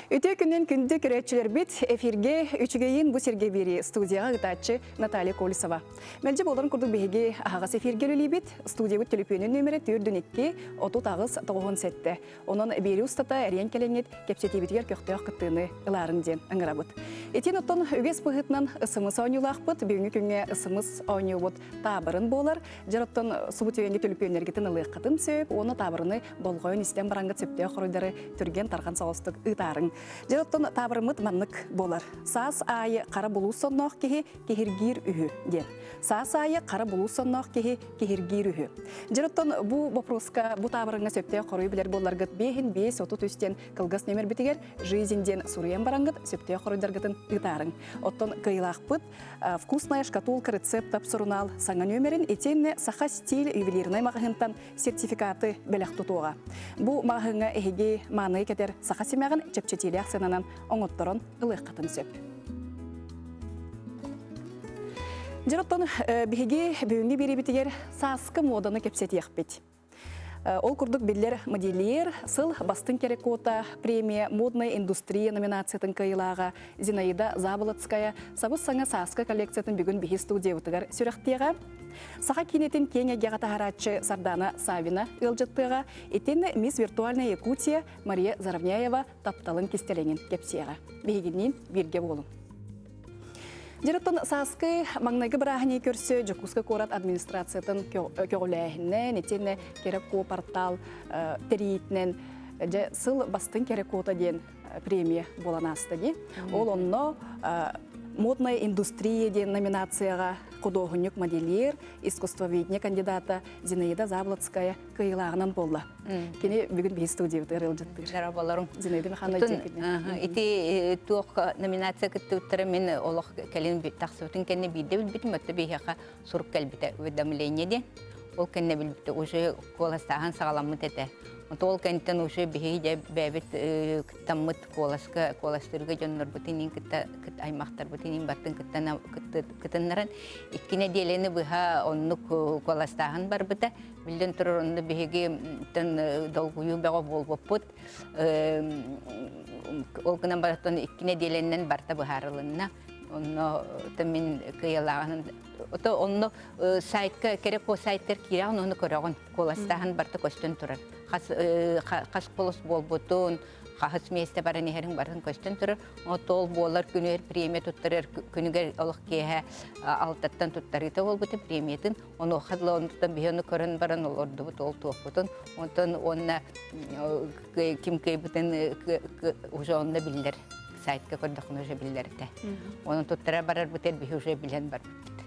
Үтө күннен күнді көрәтчілер бит эфирге үчігейін бұ серге бері студияға ғытатчы Наталья Колесова. Мәлже боларын күрдік бейге ағас эфирге лөлі бит, студия бұт телефонын нөмірі түрдінекке оту тағыз тоғын сәтті. Оның бері ұстата әрен кәленет кепсеті бітігер көқтіяқ күттіні ұларын ден аңыра бұд. Етен ұттын үгес бұғытынан ысымыз ойнылақ бұд, бүйінгі күнге ысымыз ойны бұд табырын болар. Жарыттын сұбыт өйенге телефонергетін ұлық қытын сөп, оны табырыны болғойын істен бараңғы цептеу құрыдары түрген тарған соғыстық ұтарын. Жарыттын табырымыт маннық болар. Саас айы қара бұлу соннақ кеге кехіргер үйі ден. Саас айы қара бұлу соннақ кеге кехіргер үйі. Жарыттын бұ вопроска бұ табырыңа сөптеу құры білер боларғыт бейін бейс оту түстен қылғас нөмір бітігер жизінден сұруен бараңғыт сөптеу құрыдарғытын ұтарын. Оттын қиылақ бұд, вкусная шкатулка рецепт тапсырунал саңа нөмерін етенне саха стиль ювелирный мағығынтан сертификаты бәліқ тұтуға. Бұ мағығыңа әйге маңығы кетер саха семяғын чепчетелі ақсынанан оңыттырын ұлық қатын сөп. Жарыттын бейге бүйінгі бері бітігер сасқы моданы кепсеті еқпет. Ол күрдік белдер модельер, сыл бастың керек кота, премия модная индустрия номинациятын кайылаға Зинаида Заболоцкая сабыз саңа сасқы коллекциятын бүгін бейі студия ұтығар сүріқтеға. Саха кинетін кең егеға тахаратчы Сардана Савина ұлжыттыға, етені мисс виртуальная Якутия Мария Заравняева тапталын кестеленген кепсияға. Бейгеннен бірге болын. Жарыттын сасқы маңнайғы бірағыне көрсі Жокуска Корат администрациятын көгіләйінен, етені керек ко портал тәрейітінен сыл бастың керек кота ден премия болан асты. Ол онно модная индустрия ден номинацияға художник модельер, искусствоведение кандидата Зинаида Заблоцкая кыйлағынан болды. Кені бүгін бей студия өтір ұлжыттыр. Жарабаларым. Зинаида Михановна текіне. Ити туық номинация күтті өттірі мен олық кәлін тақсыбытын кәне бейді білбітім, өтті бейхақа сұрық кәлбіті өдамылене де. Ол кәне білбітті, уже қоластаған сағаламыт әті. Ол кәнттен уже бейде бәбіт күттамыт қоластырға жонлар бұтынын күт аймақтар бұтынын бартын күттінларын. Иккіне делені бұға онны қоластағын бар бұта. Білден тұрыр онны бейге долғыю бәға бол бұппыт. Ол күнен бараттан иккіне деленінен барта бұғарылынна. Онны тәмін кыялағының. Онны сайтқа керек о сайттар кирағын оны көріғын. Қоластағын барта көстін тұрыр. Қас қолыс бол бұтын, қағыс месті барын ехерің барын көстін тұрыр. Ол болар күнер премия тұттырыр, күнігер олық кейі алтаттан тұттарыта ол бұты премиятын. Оны оқадылы оныттан бейіні көрін барын ол орды бұты ол туық бұтын. Онына кім кей бұтын ұжы онына білдер. Сайтқа көрдіқін ұжы білдер. Оның тұттыра барар бұтер бейі ұжы білен бар бұты.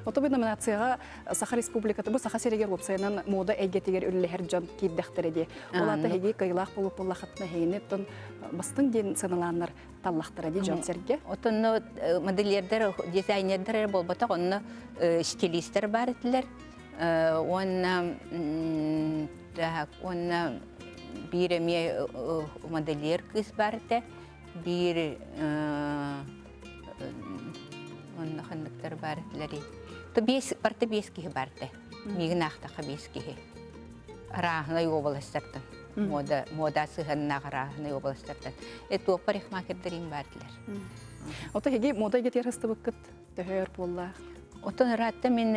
Отобы номинацияға Саха Республикаты бұл Саха Серегер вебсайынан мода әйгетегер үлілер жон кейддәқтіреді. Олаты әйге қайлақ болып болақытына хейіне тұн бастың ден сыналаныр таллақтырады жон серге. Отын модельердер, дизайнердер болбатақ, оны стилистер бар етілер. Оны бір әме модельер кыз бар еті, бір онны қандықтар бар етілері. Барты бес кеге барды. Мегін ақтақа бес кеге. Рағынай областардан. Мода сығаннаға рағынай областардан. Әті опа рехмакердерін бардылар. Ота хеге мода кетер хысты бұқыт төхер болла? Отын ратты мен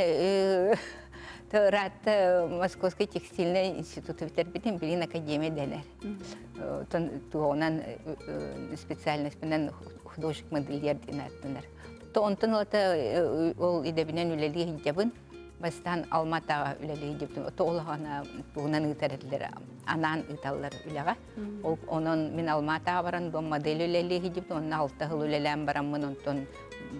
ратты Московский текстильный институты бітербеден білін академия дәлер. Туғынан специальность менен художник модельер ден аттындар. Онтын ол идебінен үлелі хиджабын, бастан Алматаға үлелі хиджабын. Олағана бұғынан ұйтарыдылар, анан ұйталылар үлеға. Онын мен Алматаға баран, бұл модель үлелі хиджабын, онын алтығыл үлелән барамын, онтын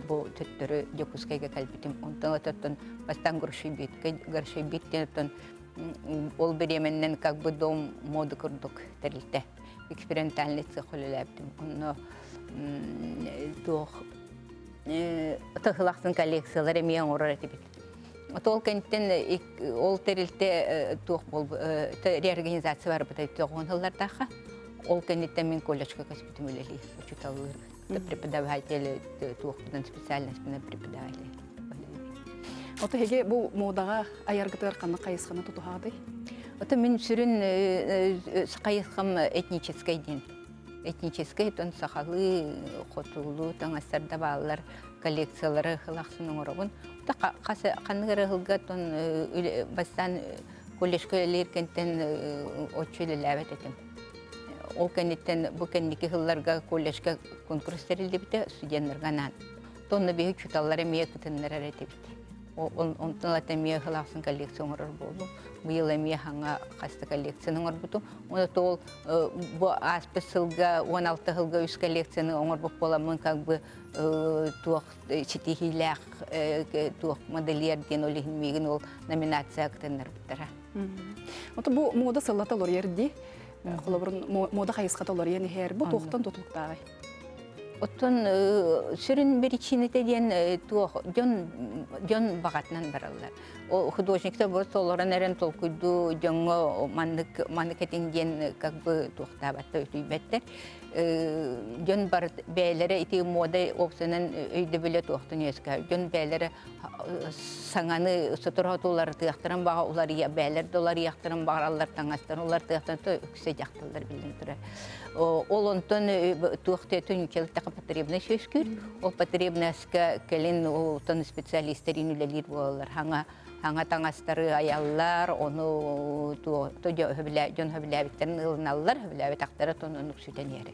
бұл түттірі Жокускайға кәлбітім. Онтын өттін бастан ғыршай биттен, ол біременнен как бы дом моды күрдік тәрілді. Экспериментальный цех үлеләбдім. Оны Тығылақтың коллекциялары мен орар әтебет. Ол кәнттен ол тәрілті туық бол, реорганизация бар бұтай туғын ғылдардағы. Ол кәнттен мен колледжға көспетім өлелі, учиталылыр. Преподавателі туық бұдан специальность бұдан преподавателі. Оты хеге бұл модаға аярғытығар қанны қайысқаны тұтуғағыдай? Оты мен сүрін қайысқам этническай ден. этнический тон сахалы хотулу таңастарда балалар коллекциялары хылақсының орабын. Қаныгары хылға тон бастан коллежкөлер кенттен отчөлеләбет етім. Ол кенеттен бұл кеннекі хылларға коллежка конкурс терілді біті студенттарға нан. Тонны бейі чуталары мие күтінлер әрәті біті. Онтын лата мие хылақсын коллекцион орар болу. Бұйылы мие хаңа қасты коллекцияның ор бұту. Оны тол бұл аспы сылға, 16 хылға үз коллекцияның оңыр бұп боламын, как бы туақ сетихиләқ, туақ модельерден олығын меген ол номинация күтінлер біттіра. Оты бұл мода сыллата олар ерді, мода қайысқата олар ені хер, бұл тоқтан тотылықтағы. Оттон сүрін беричинете ден жон бағатынан баралар. Художникта бұл толырын әрін толкуйду жоңы маныкетін ден как бы туқтабатты өтүйбеттер. Жон бар бәйлері ити мода опсынан өйді біле туқтын өскі. Жон бәйлері саңаны сұтырғатулар тұяқтырын баға, олар бәйлерді олар яқтырын бағаралар таңастырын, олар тұяқтырын өксе жақтылар білін тұры. Ол онтон туқты түнкеліктіқі потребны сөзкүр. Ол потребнаска кәлін олтон специалистерин үлелер болалар. Хаңа таңастары аяллар, оны жон хөбіләбіттерін ылыналар, хөбіләбіт ақтары тон онық сүтен ері.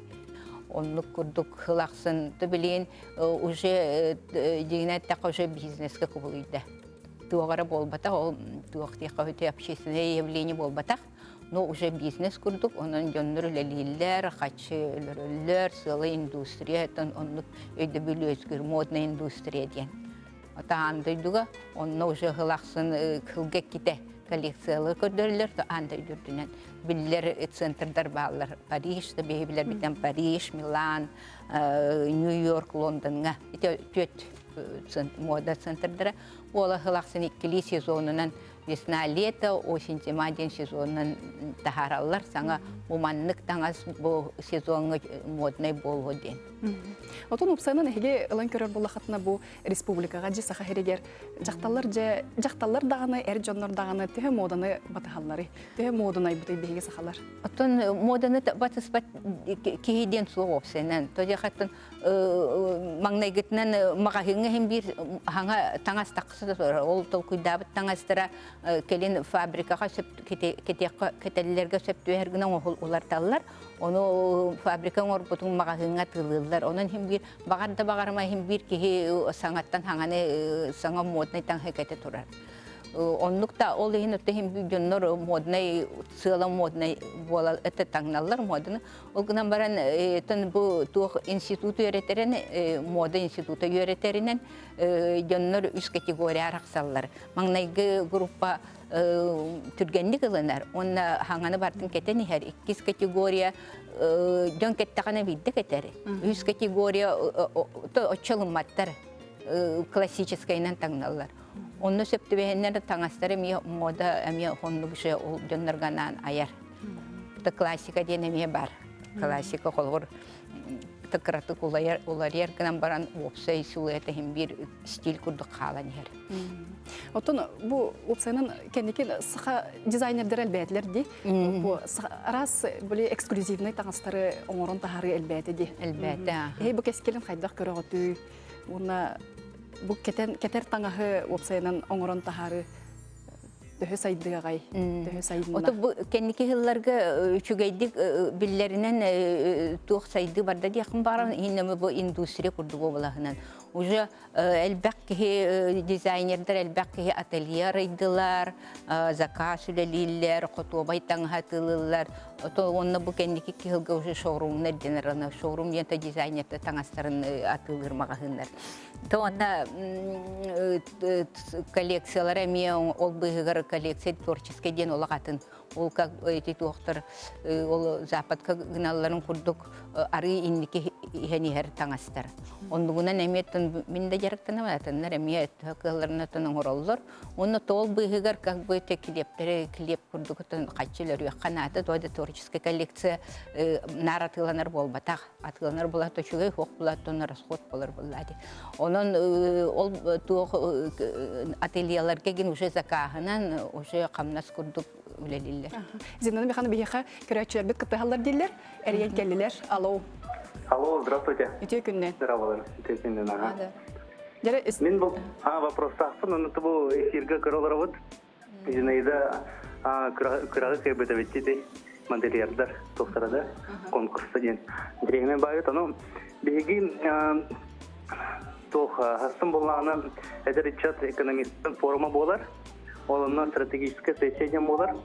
Онлық күрдік хылақсын түбілейін, уже дегенеттіқі уже бизнеске күбілейді. Туағары болбатақ, ол туақтиқы өте общественное явление болбатақ. Но уже бизнес күрдік, оның жонлар үлелейлер, қачы үлелер, сылы индустрия, онлық өйді білі өзгір модна индустрия ден. Андайдуға, онына уже ғылақсын қылға кете коллекциялы көрдерлер, андайдурдынан білілер центрдар бағалар. Париж, бейбілер бітен Париж, Милан, Нью-Йорк, Лондонға. Төт мода центрдары. Ола ғылақсын ikili сезонынан весна-лето, осень-зима ден сезонын тахаралар. Саңа муманлык таңас бұл сезонғы модный болу ден. Отын ұпсайынан әйге ұлан көрер болақатына бұл республикаға же сақа херегер жақталар дағаны, әр жонлар дағаны түйе моданы батахалары, түйе модынай бұтай бейге сақалар. Отын моданы батыспат кейден сұлы ұпсайынан. Тоде қаттын маңнайгітінен мағахыңы hem bir hanga tаңас тақысы да ол тол күйдабыт таңастыра келен фабрикаға кетелілерге сөпту әргінен олар талылар. Оны фабрикаң орбутың мағахыңа тылылар. Оның hem bir бағарда бағарма hem bir кеге саңаттан хаңаны саңа моднай таңғы кәте тұрар. Онлукта ол ehen өтті hem bir жоннор моднай, сыла моднай бола өтті таңналар модыны. Ол гынан баран бұл туық институты өретерін, мода институты өретерінен жоннор үз категория арақсалар. Маңнайғы группа түргенлік ылынар. Онна хаңаны бартын кетен ехер. 2 категория жон кеттіғаны бидді кетері. Үз категория отчалынматтар классическайнан таңналар. Онны сөпті бәйінлері таңастары мода әме қонды бұшы жонларғанан аяр. Классика ден әме бар. Классика қолғыр тықыратық олар еркінен баран опсай сулуэті hem bir стиль күрдік қалан ер. Отын бұл опсайынан кәнекен сықа дизайнердер әлбәтілер де, арас бұлі эксклюзивный таңастары оңырын тағары әлбәті де. Әлбәті. Бұл кәскелін қайдақ көрі ғыты, бұл кәтер таңағы опсайынан оңырын тағары Төһө сайдыға ғай, төһө сайдына. Оты бұл кәнеке ғылларға үчігейдік білдерінен туық сайды барда дейқін баран, енемі бұл индустрия күрді болағынан. Уже әлбәк кеге дизайнердер, әлбәк кеге ательер айдылар, заказ үлелілер, қотобай таңғатылылар. Онына бұл кәнеке кеғілгі уже шоурумнар денер, шоурум ента дизайнерді таңастарын атылыр мағағындар. Онына коллекциялар әме ол бұғығыр коллекция творческий ден олағатын. Ол как эти тоқтар, ол западқа гыналарын күрдік ары иннеке хәнихер таңастар. Ондығынан әметтін менде жарықтан аматынлар, әмет қыларына тының оралылар. Оны тол бұғығыр как бы клептері, клеп күрдік қатшылар қанаты, тойды творческий коллекция нар атыланар болбатақ. Атыланар болады үшіге, хоқ болады, оны расход болар болады. Onun atelyelerge gin уже закахынан уже камнас курдук үлелиллер. Зинаны биханы бихаха көрәчеләр бит кытыһаллар дилләр. Әриян келлеләр. Алло. Алло, здравствуйте. Үтә көннән. Здравствуйте. Текинен, ага. Жара Мен бұл вопрос тақпын, оны бұл эфирге көролар вот. Зинаида кырағы кайбыта беттеді модельердар тоқтарада конкурста ден. Дирегімен байыт, оны бейгін тоқ хастын болағынан әдір чат экономистің форума болар. Олымна стратегическая сессия болар.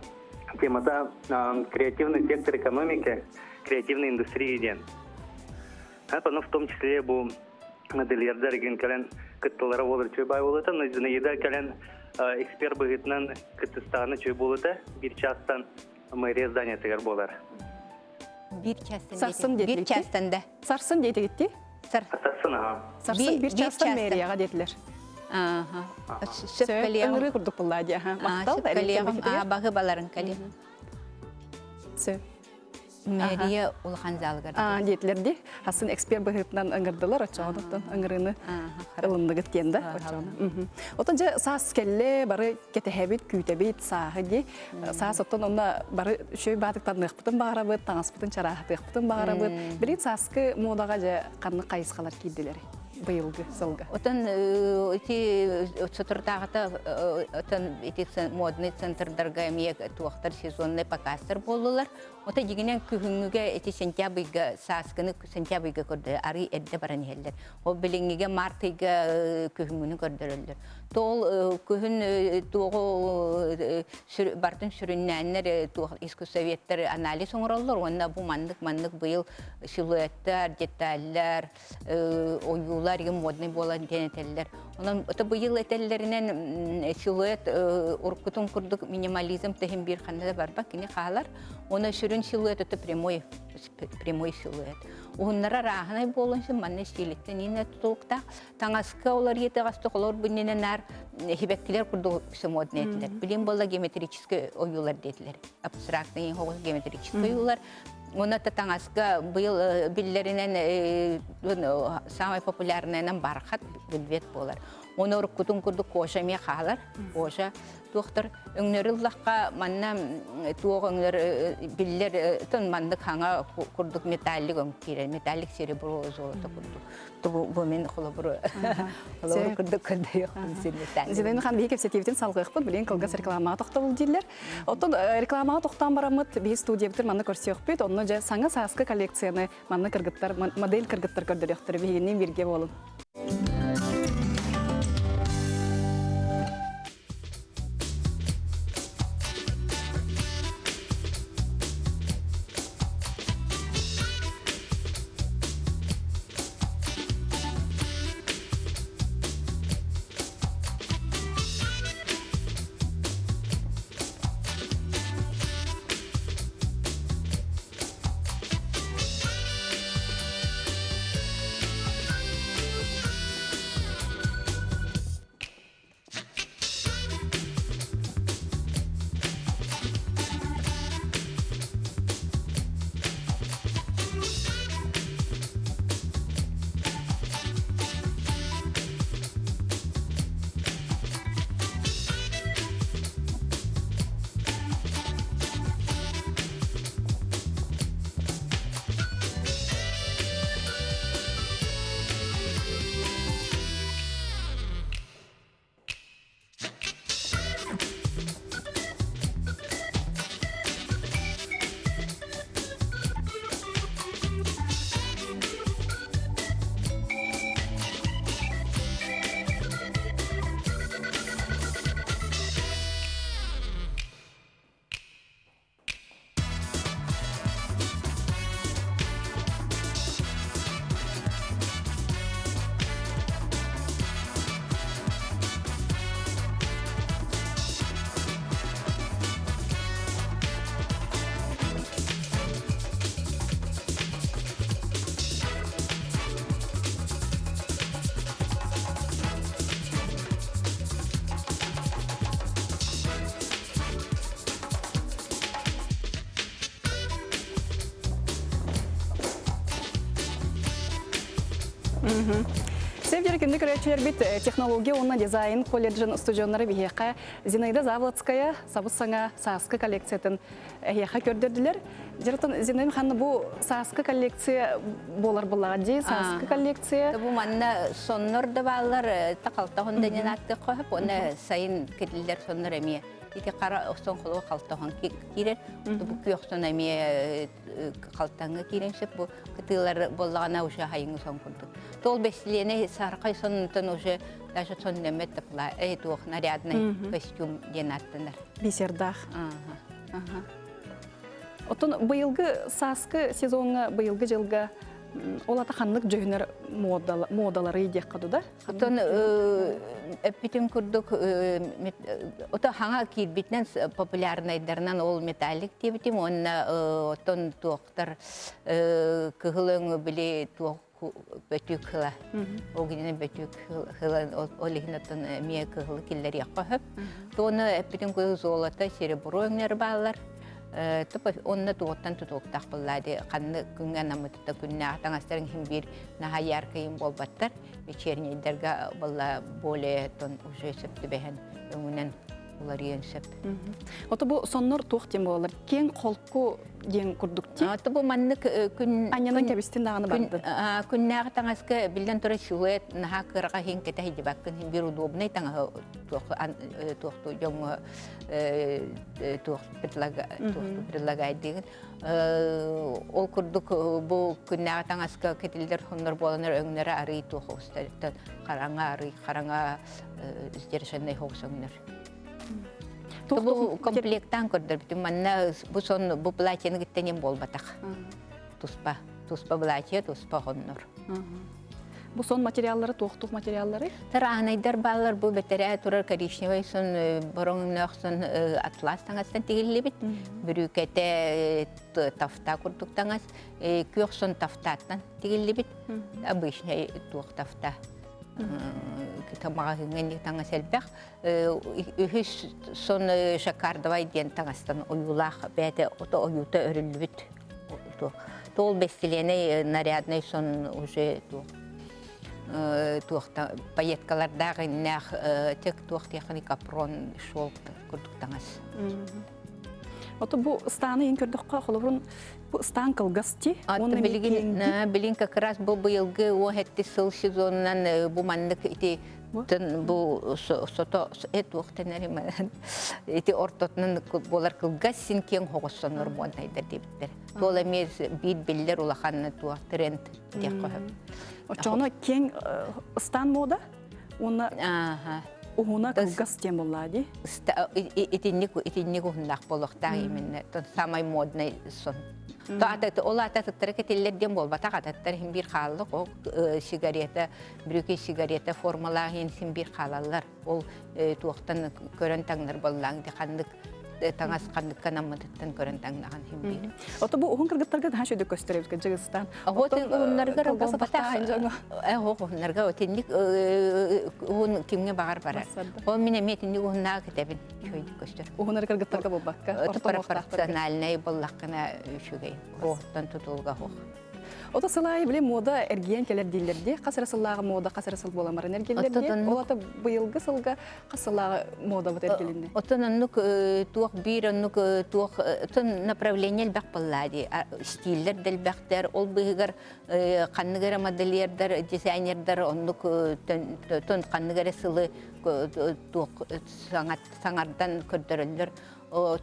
Темада креативный сектор экономики, креативной индустрии ден. В том числе бұл модельердар ген кәлен кыттылары болыр чөй бай болыты, но Зинаида кәлен эксперт бұғытынан кыттыстағаны чөй болыты, бір частан мэрия здания тегер болар. Bir частанда. Сарсын дейті кетті? Сарсын, ага. Сарсын бір частан мэрияға детілер. Сөп көлеғым. Өңірі құрдық бұллади. Сөп көлеғым. Бағы баларын көлеғым. Сөп. Мэрия улхан залгар. Детілерді. Хасын эксперт бұғытынан өңірділер, очағынықтан өңіріні ылымды кеткенді. Отын же саас келі бары кетехебет, күйтебет, сағы де. Саас оттан онна бары шөй батықтан нықпытын бағарабыт, таңаспытын чарағытықпытын бағарабыт. Бірі саасқы модаға же қанны қайысқалар кейділері. Быйылғы, сылғы. Отан сотыртағыта модный центрдарға мек туақтар сезонный покастар болылар. Ота дегенен күхіңіге сентябрьға саскыны сентябрьға көрді, ары әдді баран елдер. О біліңіге мартыға күхіңіні көрдірілдір. Тол күхін бартын сүріннәнлер искусоветтер анализ оңыралылар. Онда бұл мандық бұйыл силуэттер, деталлер, оюлар, модный болан денетеллер. Онан ота бұйыл этеллерінен силуэт ұрқытын күрдік минимализм тәхін бір қанада бар ба, кені қалар. Оны сүрін силуэт өті прямой силуэт. Оғынлара рағынай болыншы манны стилеттен ені тұлықта. Таңасқа олар еті ғасты қолар бұнненен әр хибектілер күрді модный етілер. Білен болда геометрический оюлар детілер. Абстрактный ең хоғыз геометрический оюлар. Оны таңасқа бұйыл білдерінен самай популярнайынан барқат бүлбет болар. Оны ұрыққытын күрді коша ме қалар. Коша доктор өңнөрү лаққа манна туог өңнөр биллер тон мандык хаңа курдук металлик өңкире металлик серебро золото курдук. Бу мен холобро. Холобро курдук кандай металлик. Зиден хан бейкеп сетевитен салгыкпыт билен кылгас реклама токтолду дилер. Оттон реклама токтан барамыт би студия битер манны көрсөкпүт. Онно же саңа саскы коллекцияны манны кыргыттар модель кыргыттар көрдөрөктөр бигинен бирге болун. Севдер күнді көрәтшілер бит технология онна дизайн колледжин студионнары бейеқа Зинаида Заводская сабыз саңа саасқы коллекциятын әйеқа көрдірділер. Жертон Зинаида ханны бұл саасқы коллекция болар бұлады, саасқы коллекция. Бұл манна соннор да балар тақалта хондайын атты қойып, оны сайын кеділдер соннор әмие. Ити қара оқтан қолуға қалтаған керер. Бұл күйоқтан әмие қалтаңға кереншіп, бұл күтілер болағана ұшы хайыңы сон күрдік. Тол бәсілені сарқай сонынтын ұшы даже сон нәмет тапла. Туық нарядный костюм ден аттындар. Бесердақ. Отын бұйылғы саасқы сезонға, бұйылғы жылға олата ханлык жөнөр модалары идек кадуда. Отон эпитим курдук ото ханга кирбитнен популярныйдарынан ол металлик дебитим онна отон туоктар кыгылың биле туок бөтүк хыла. Огинен бөтүк хыла олихнатын мие кыгылы киллер яккахып. Тоны эпитим кыгы золота серебро өңнөр баллар. Топа онна туоттан тутуктак буллады. Канны күнгө намытта күннө таңастарын химбир наха яркайым болбаттар. Вечернейдерге булла более тон уже сөптү бехен өңүнөн улар еңсеп. Ото бу соннор туох тем болар. Кен колку ден курдукти. Ото бу манны күн анянан кебистин даганы барды. Күннө таңаска билден тура силуэт наха кырга хинкете хидибаккын химбир удобный таңа туохту жоңго предлагает деген. Ол курдук бу күннө таңаска кетилдер хоннор болонор өңнөрө ары туохустар караңа издершенный хоксоңнор. Бу комплекттан көрдөр бит манна бу сон бу платьяны гиттенем болбатак. Туспа платье, туспа хоннор. Бу сон материаллары, туохтук материаллары? Таранайдар баллар бу бетере турар коричневый сон бороннохсон атлас таңастан тигиллебит. Бүрүкете тафта курдук таңас, күйөксон тафтаттан тигиллебит. Обычный туох тафта. Тамага хингенник таңа селбек. Үхіс сон шакардавай ден таңастан оюлах бәді ото оюта өрілбіт. Тол бестелені нарядный сон уже туақта пайеткалардағы нәқ тек туақтияқыны капрон шолк күрдік таңас. Ото бу станы ең көрдіққа қолығырын бу стан кылгасти. Билин как раз бу быйылгы о хетти сыл сезонунан бу маннык ити бу сото эт уктенери ити ортотунан болар кылгассин кен хогоссонор монтайдар дептер. Тол эмес бит биллер улаханны туак тренд деп коюп. Очоно кен стан мода уна Уна кылгас тем боллади. Итинник ухнак болохтаа именно тот самый модный сон. То олата тәрекетеллер дем бол батагататтар хим бир халлык о сигарета брюки сигарета формалаһын хим бир халаллар ол туактан көрөн таңнар боллаң дихандык таңас кандыккан амматтан көрөн таңнаган хим бир. Ото бу ухун кыргыттарга да шөйдө көстөрөбүз Кыргызстан. Вот уннарга батаган уннарга отинник ун кимге багар барар. Ол мене метинник уннаа кетебин шөйдө көстөр. Ухунар кыргыттарга болбакка. Пропорциональный боллаккана шүгей. Рохтан тутулга хох. Ото сылай биле мода эрген келер дилерди. Касыр сыллагы мода касыр сыл боламар энергелерди. Олата быйылгы сылга касыллагы мода бут эргелинде. Отоннук туак бир оннук туак тон направление бак боллади. Стильдер дел бактер ол быгыр канныгара модельердер дизайнердер оннук тон канныгара сылы туак саңардан көрдөрөлдөр.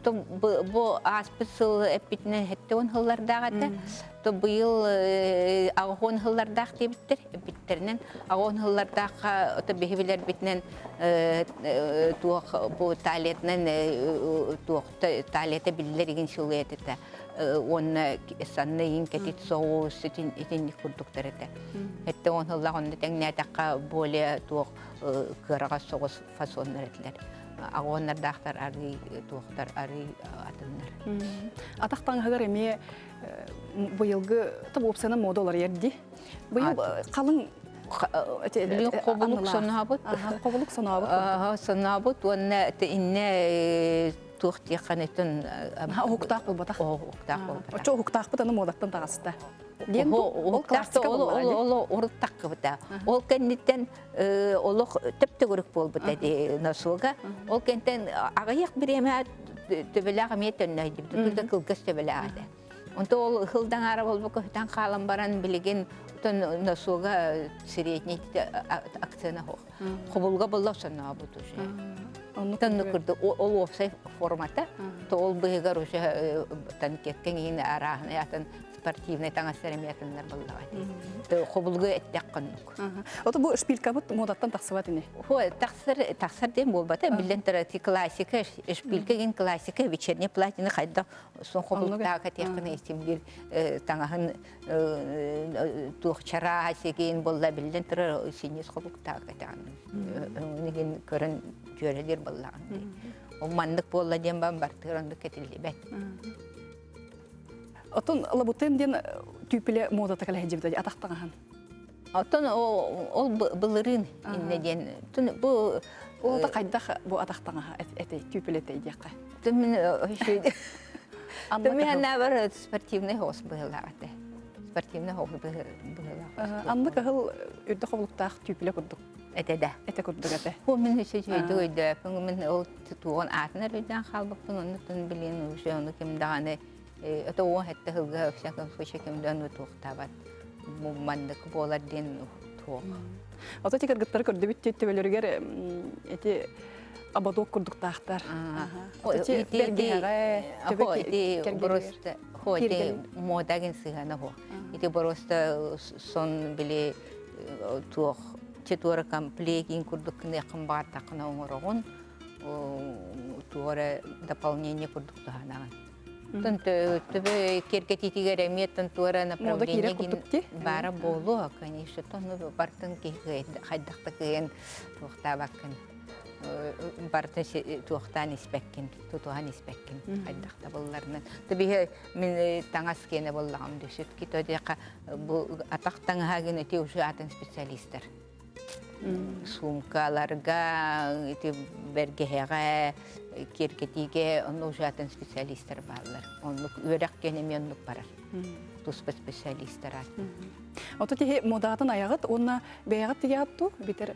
То бу аспысыл эпитне хеттен хыллардагы то быйыл агон хыллардак дептер эпиттернен агон хыллардакка ото бехевилер битнен туак бу талетнен туак талете биллерин силуэтете онна санны инкетит соус итин курдуктарete хетте он хыллагын теңнетакка более туак кырага соус фасоннеретлер агоннардактар ары туактар ары атыннар. Атактан хагар эме быйылгы табопсана модалар ерди. Быйыл калың кобулук санабыт. Кобулук санабыт. Санабыт онна инне туохтиякканытын Ухуктаах болбатах. ухуктаах болбатах. Очо ухуктаах бутаны модаттан тагыста. Ол уруттакка бута. Ол кенниттен олох тепте көрүк болбута ди насуга. Ол кенттен агаяк биреме төбелага меттен найдып, түлдө кылгас төбелага. Онто ол хылдан ара болбок, тан калам баран билеген тон насуга средний акцияна хох. Хобулга болла сана буту же. Тан нукурду ол офсай формата, то ол быгар уже тан кеткен арахны ятан спортивный таңастарымятындар болдағады. Хобулғы әттәққаннық. Оты бұл шпилка бұд модаттан тақсыват ине? Тақсар дем болбаты. Білден тұраты классика, шпилка ген классика, вечерне платины қайда сон хобулықтағы тәққаны естемдер таңағын туқчара асеген болда білден тұры сенес хобулықтағы тәғаны. Неген көрін жөрелер болдағын. Ол мандық болда дем бам бар тұрынды кәтілді бәт. Отон лабутен ден түйпілі модата кәлі әжебді атақтағын? Отон ол бұлырын иннеден. Ол да қайдақ бұл атақтағын әтей, түйпілі әтей деққа? Түмін өшейді. Түмін әнә бар спортивный хос бұғылағады. Спортивный хос бұғылағады. Анды қағыл үрді қобылықтақ түйпілі күрдік? Әтеді. Әте күрдік әте? Ол мен өші жөйді өйді. Мен ол туған атынар өйден қалбықтың, оны түн білен өші, оны кемдағаны это он это в всяком случае кемдан туохтабат мандык болар ден туох. Ото тикер гыттар көрдөбүт төбөлөргөр эти абадок курдуктаактар. Эти просто ходи модаген сыгана хо. Эти просто сон биле туох четверо комплектин курдукны кымбар такына оңорогон туора дополнение курдуктагана. Төбе керкетитигер эметтен туара направление бара болу, конечно, тону бартын хайдакта кыйын туохтабаккын. Бартын туохтан испеккин, тутухан испеккин хайдакта болларынан. Төбе мен таңас кене боллагам düşүт ки төдека бу атактан хагын эти уже атын специалисттер. Сумкаларга, эти бергеге, керкетиге, он уже атын специалисттер баллар. Он өрәк кенемен барар. Тус специалисттер. Ото те модатын аягыт, онна беягыт тиге атту, битер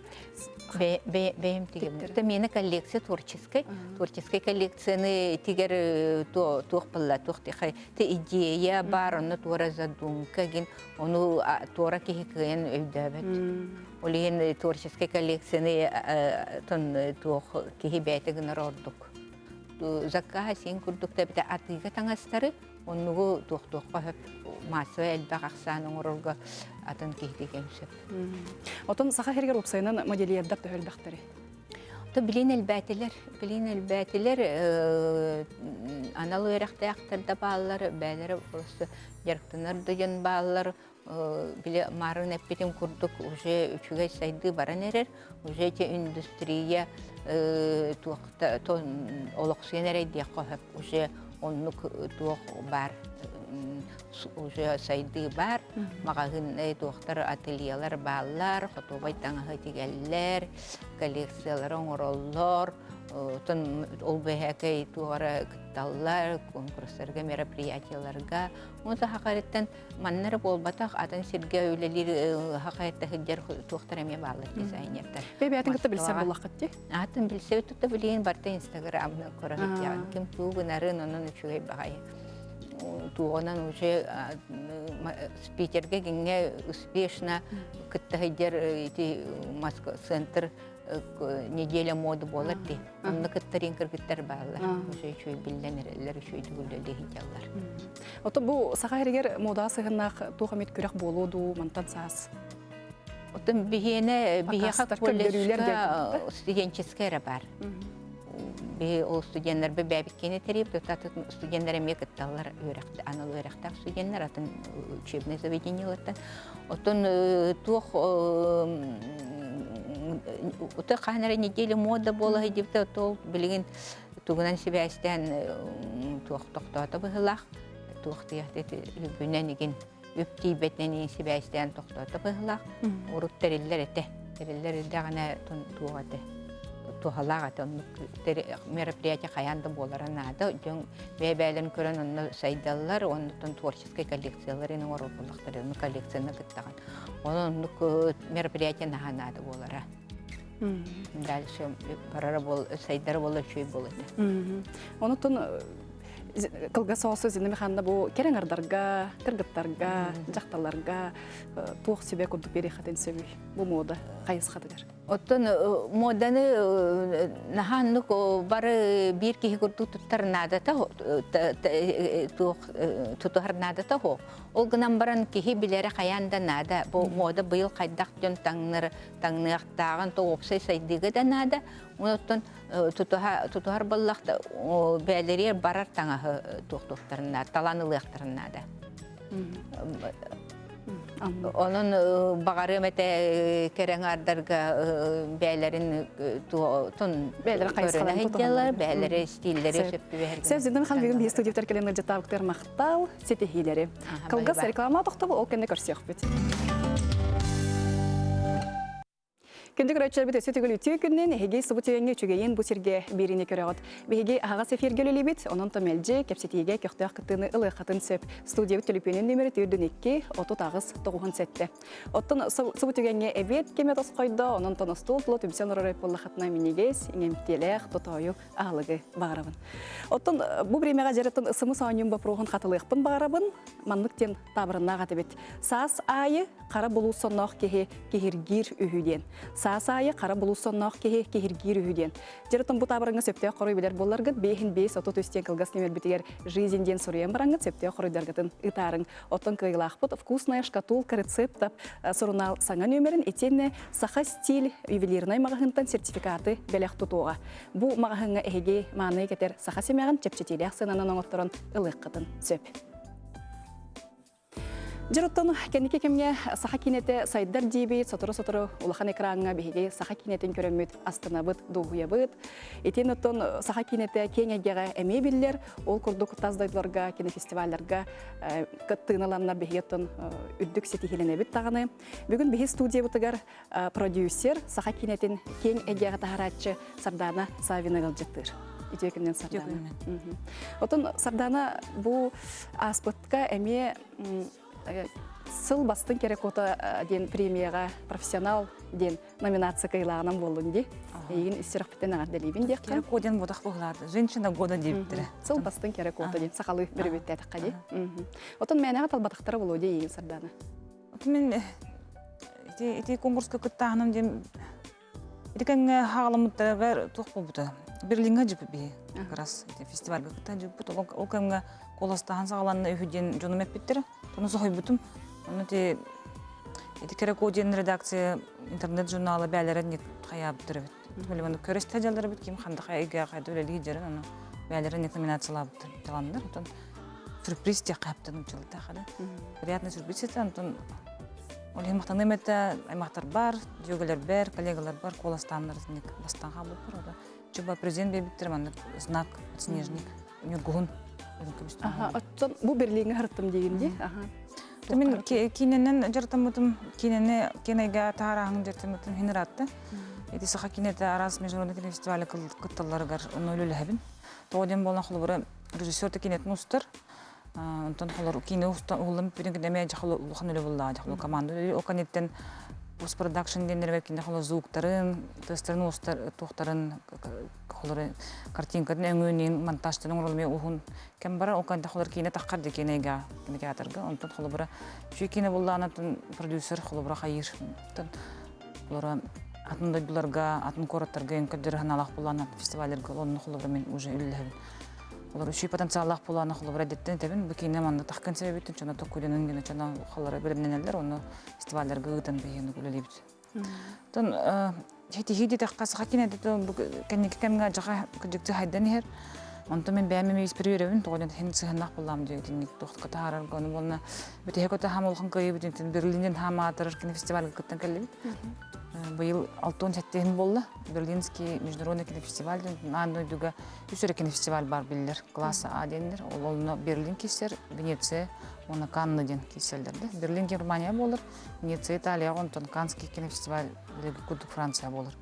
бейм тиге. Это менә коллекция творческой коллекцияны тигер тух пылла, тух те идея бар, оны тура задумка ген, оны тура кехкен өйдөбөт. Олен творческой коллекцияны тон тух кехебетеген ордук. Закка сен күрдүктә бит атыга таңастары, онугу тух-тухка хөп массовый элбак аксанын оролга атын кехтеген сөп. Отон саха хергер опсайнан моделиердап төхөлбактары. То билин элбәтилер аналу ярактаяктарда баалар, бәләре просто ярктынар дыгын баалар, биле марын эппетим курдук уже үчүгө сайды баран эрер, уже те индустрия туакта тон олоксенерей дия кохып, уже оннук туак бар, уже сайды бар, магагын туактар ательелер баалар, хотобай таңа тигеллер, коллекциялар оңороллор, тон ол бэхэкэй туара кытталлар, конкурстарга, мероприятияларга. Онса хакареттен маннары болбатах атын сирге өйлелер хакаретте хыджар туактареме баалар дизайнердер. Беби атын кытта билсем боллакытти? Атын билсе өтүтті билейін барта инстаграмны көрігіттян. Кем туғынарын онын үчүгей бағай. Туғынан уже спикерге генге успешно кытта хыджар Москва-центр неделя моды болар ди. Онны кыттарин кыргыттар баалар. Уже чүй билденерлер, чүй дүгүлдөлі хиджалар. Ото бу саха хергер мода сыгыннак тугамет күрәк болуду мантан саас. Отын бихене колледжка студенческая бар. Ол студенттер бәбиккене тереп, студенттер эме кытталар өрәкте, анал өрәктак студенттер атын учебный заведениелерден. Отын тух Ута қанара неделе мода бола хидипте тол билген тугунан себестен тоқтоқта быһылах тоқты яхты бүгүнен еген үпти бетнен себестен тоқтота быһылах уруттариллер эте териллер дагана тугаты тухалага мероприятие хаянда болара нада жон бебелен көрөн онно сайдаллар онтон творческий коллекцияларын оролдуктар коллекцияны кыттаган онун мероприятие наханада болара. Дальше барара бол сайдары боло чүй болот. Онутун кылга соосу зинеме ханда бу кереңардарга, кыргыттарга, жакталарга туох себе курдук бери хатын сөбү. Бу мода кайыс хатыдыр. Оттон моданы наханнык бары бир кихи курдук туттарнада та тутухарнада та хо. Ол гынан баран кихи билери каянда нада. Бу мода быйыл кайдак жон таңныактаган тоопсай сайдыгы да нада. Оттон тутухар баллакта бәлерер барар таңа туктуктарына, таланылыктарына да. Onun bağırı mete kerengardırga bəylərin tun körünə bəyləri stilləri söptü verdi. Sevzidin xan bugün bir studiya tərkələnə jatavıqlar maqtal setihilləri. Kılgас reklama toxtub o kenne körsüyük bit. Күндік рөтчер біт өсі түгілі түйекіннен әйге сұбытүйенге чүгейін бұсерге беріне көріғыд. Бейге ағас эфиргелі бит, оның төмелже кәпсетейге көқтіғ қыттыны ылы қатын сөп. Студия бүт төліпенің нөмірі түйірдің екке, оту тағыз тоғуын сәтті. Оттың сұбытүйенге әбет кемет осқойды, оның тон ұстыл тұлы түмсен ұры рөп болы қытына менегес, еңемтелек, тұтайу ағылығы бағарабын. Оттың бұл бремеға жереттің ысымы сауынын бапыруғын қатылықпын бағарабын, манлықтен табырына қаты бет. Саас айы қара бұлу соннақ кехергер үйіден. Саас айы қара бұлу соннақ кехергер үйіден. Жереттің бұл табырыңы сөпте қорой білер боларғыд, бейхін бейс оту төстен қылғас немер бітігер жизінден сұрыен бараңғыд, сөпте қоройдарғытын ұтарың. Оттың қиылақ бұд, вкусная шкатулка рецептап сұрынал саңа нөмерін етенне саха стиль ювелирнай мағағынтан сертификаты бәлек тұтуға. Бұл мағағыңа әйге маңы кетер саха семяғын чепчетелі ақсынанын оңыттырын ылық қытын сөп. Жыроттон кенеке кемге саха кинете сайдар дейбейт, сотыры-сотыры улахан экранға бейге саха кинетін көріммет астынабыт, доғуябыт. Етен оттон саха кинете кеңегеға әме білдер, ол күрдік таздайдыларға, кинофестивалларға кыттыналаннар бейге оттон үддік сетихелене біт тағаны. Бүгін бейге студия бұтығар продюсер саха кинетін кең әгеға тағаратчы Сардана Савинагал жыттыр. Итекінен Сардана. Оттон Сардана бұл аспытқа әме сыл бастың керек ота ден премияға профессионал ден номинация кайлағынан болуын де. Егін істеріқ біттен ағар дәлейбін де. Керек оден бодақ бұғыларды. Женщина года дейбіттірі. Сыл бастың керек ота ден. Сақалы бір өтті әтіққа де. Отын мәнеға талбатықтары болу де егін Сардана. Отын мен еті конкурсқа күттағыным дем едікәңі хағаламыттарға тоқ болбыды. Берлинға жіпі бей. Қарас фестивальға күттан жіпі. Ол кәңі қоластаған сағаланына өйден жонымек біттірі. Тоны соғай бұтым. Оны те керек оден редакция интернет журналы бәлерін қая бұттыры біт. Оны көрес тәжалдары біт кем қанды қайға қайды өлелі жерін. Оны бәлерін номинациялар бұттырландар. Отын сюрприз те қайыптың ұчылы тақады. Приятный сюрприз еті. Отын ол емақтан әметті аймақтар бар, жөгілер бар, коллегалар бар, қоластанлар бастан қабыл бар. Чуба президент бейбіттір, знак, снежник, гуғын. Бұл Берлинге ғырттым дегенде? Мен кейненен жартым бұтым, кейнене кенайға тағарағын жартым бұтым хенер атты. Еті сақа кейнеті арас международный кинофестивалі күтталарығар оны өлі әбін. Тоғаден болған қолы бұры режиссерді кейнетін ұстыр. Онтан қолыр кейне ұғылым бірін кедемей жақылы ұлған өлі болды, жақылы команды өлі. О қанеттен постпродакшн денер беркенде қолы звуктарын, тестарын тоқтарын, қолыры картинкадың өңінен монтажтының ұрылмай ұғын кәм бара, ол қанды қолыр кейіне таққарды кейнеге кинотеатрға. Онтан қолы бұра шүй кейіне болды анатын продюсер қолы бұра қайыр. Қолыры атын дойдыларға, атын қораттарға өңкөддері ғаналақ болған фестивалерге оның қолы бұра мен уже үлілі Олар үші потенциаллах боланы қолы бір әдеттен тәбін, бұл кейіне маңда таққан себебеттен, чана тоқ көленің гені, чана қалары білімнен әлдер, оны фестивалдарға ғыдан бейгені көлелейбді. Тон, хейді таққасы қақин әдетті, кәнеке кәмге жақа күдікті хайдан ехер, онты мен бәмеме еспері өревін, тоғадан хен сығынақ болам дегенде тоқтыққа тағарар, оны болына бөте хекота хам олқын көйі бүтінтін Берлинден хам атырыр кені фестивальға күттен кәлебет. Бұл 6-10 сәттеген болды. Берлинский международный кинофестивальден андойдуға үсірі кинофестиваль бар білдер. Классы А дендер. Ол олына Берлин кесер, Венеция, оны Канны ден кеселдерді. Берлин Германия болыр, Венеция Италия, онтон Канский кинофестиваль күдік Франция болыр.